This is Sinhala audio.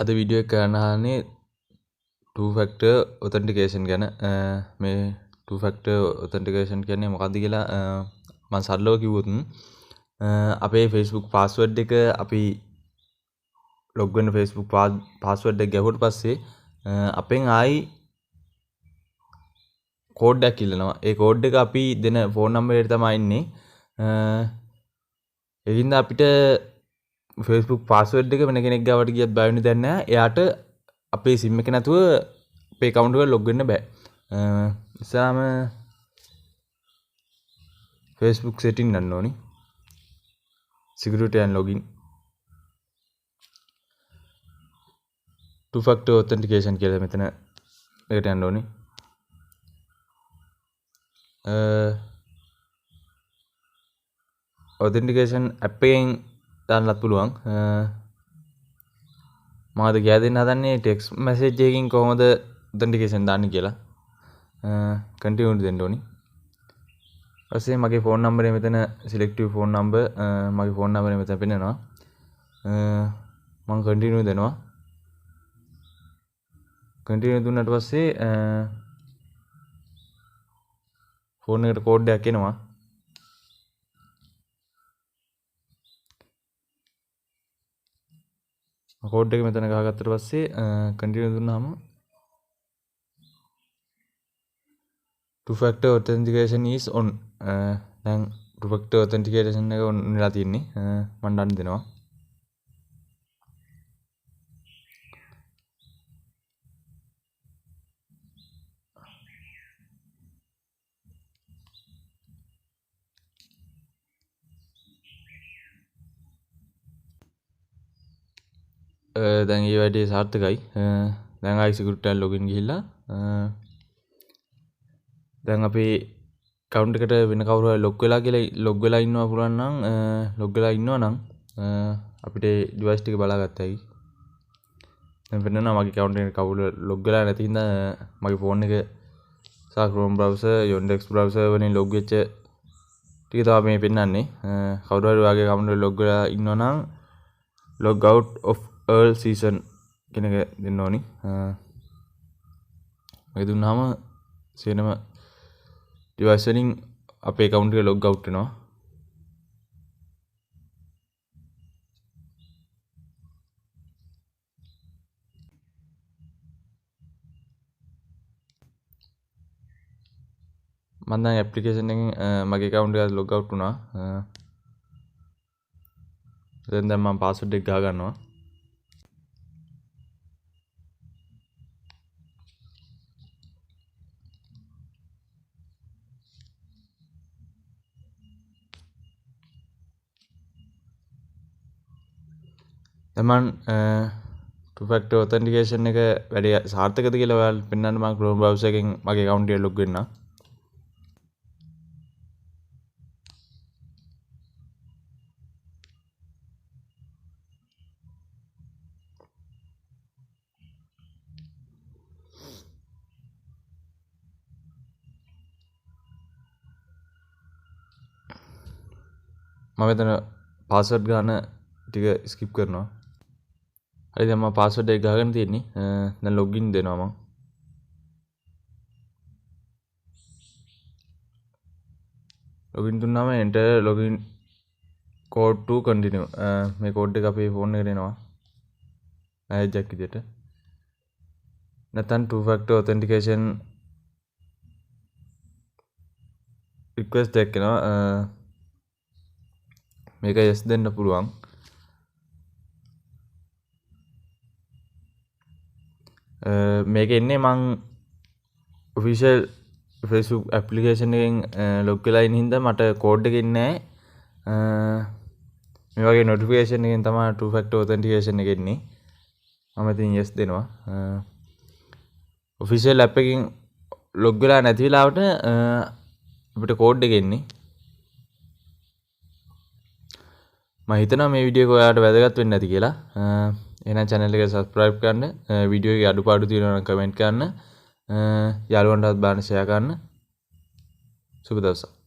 අද වීඩියෝ එක කරන්නේ two factor authentication ගැන. මේ two factor authentication කියන්නේ මොකක්ද කියලා මම සරලව කිව්වොත් අපේ Facebook password එක අපි log වෙන Facebook password එක ගැහුවට පස්සේ අපෙන් ආයි කෝඩ් එකක් ඉල්ලනවා. ඒ කෝඩ් එක අපි දෙන ෆෝන් නම්බර් එකට තමයි ඉන්නේ. ඒකින්ද අපිට Facebook password එක වෙන කෙනෙක් ගාවට ගියත් බය වෙන්න දෙයක් නැහැ. එයාට අපේ SIM එක නැතුව අපේ account එකට log වෙන්න බෑ. ඉස්සාම Facebook setting ගන්න ඕනි. Security and login. Two factor authentication කියලා මෙතන එකට යන්න ඕනි. authentication app එකෙන් දාන්නත් පුළුවන්. මම අද ගියා දෙන්න හදන්නේ text message එකකින් කොහොමද authentication දාන්නේ කියලා. continue දෙන්න ඕනි. ඊපස්සේ මගේ phone number එක මෙතන selective phone number මගේ phone number එක මෙතන පෙන්නනවා. මම continue දෙනවා. continue දුන්නාට පස්සේ phone එකට code එකක් එනවා. කෝඩ් එක මෙතන ගහගත්තට පස්සේ continue දුන්නාම two factor authentication is on. දැන් two factor authentication එක on වෙලා තියෙන්නේ. මම done දෙනවා. දැන් ඒ වැඩේ සාර්ථකයි. දැන් ආයි security and login ගිහිල්ලා දැන් අපේ account එකට වෙන කවුරු හරි log වෙලා ඉන්නවා පුළුවන් නම් log වෙලා ඉන්නවා නම් අපිට device ටික බලාගත්ත හැකි. දැන් වෙනවා මගේ account එකට කවුරු log වෙලා නැති හින්දා මගේ phone එක සහ Chrome browser Yandex browser වලින් log වෙච්ච ටික තමයි මේ පෙන්නන්නේ. කවුරු හරි ඔයාගේ account එකට log වෙලා ඉන්නවා නම් log out of all season කියන එක දෙන්න ඕනි. ඒ දුන්නාම සේනම device වලින් අපේ account එක log out වෙනවා. මම දැන් application එකෙන් මගේ account එක log out වුණා. දැන් මම password එක ගහ ගන්නවා. තමන් two factor authentication එක වැඩි සාර්ථකද කියලා ඔයාලට පෙන්වන්න මම Chrome browser එකෙන් මගේ account එකට log වෙන්න. මම මෙතන password ගන්න ටික skip කරනවා. හරි දැන් මම password එක ගහගෙන තියෙන්නේ. දැන් login දෙනවා මම. login දුන්නාම enter login code to continue. මේ code එක අපේ phone එකට එනවා. jack විදියට. නැත්නම් two factor authentication request එකක් එනවා. මේක yes දෙන්න පුළුවන්. මේක එන්නේ මං official Facebook application එකෙන් log වෙලා ඉන්න හින්දා මට code එක එන්නේ නැහැ. මේ වගේ notification එකෙන් තමයි two factor authentication එක එන්නේ. මම ඉතින් yes දෙනවා. official app එකෙන් log වෙලා නැති වෙලාවට අපිට code එක එන්නේ. මම හිතනවා මේ වීඩියෝ එක ඔයාලට වැදගත් වෙන්න ඇති කියලා. එහෙනම් channel එක subscribe කරන්න, වීඩියෝ එකේ අඩුපාඩු තියෙනවා නම් comment කරන්න, යාළුවන්ටත් බලන්න share කරන්න. සුබ දවසක්.